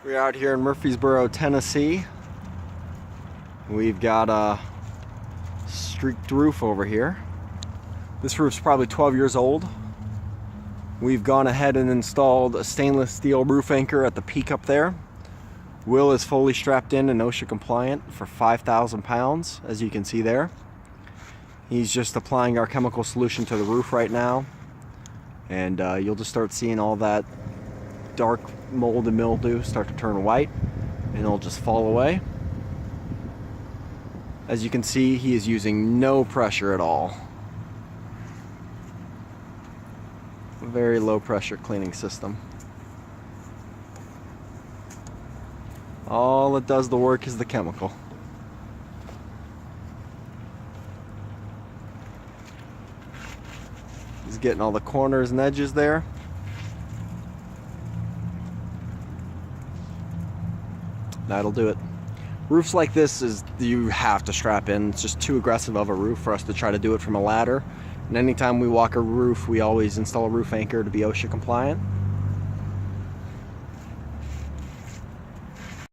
We're out here in Murfreesboro, Tennessee. We've got a streaked roof over here. This roof's probably 12 years old. We've gone ahead and installed a stainless steel roof anchor at the peak up there. Will is fully strapped in and OSHA compliant for 5,000 pounds, as you can see there. He's just applying our chemical solution to the roof right now. And you'll just start seeing all that dark mold and mildew start to turn white, and it'll just fall away. As you can see, he is using no pressure at all. A very low pressure cleaning system. All that does the work is the chemical. He's getting all the corners and edges there. That'll do it. Roofs like this you have to strap in. It's just too aggressive of a roof for us to try to do it from a ladder. And anytime we walk a roof, we always install a roof anchor to be OSHA compliant.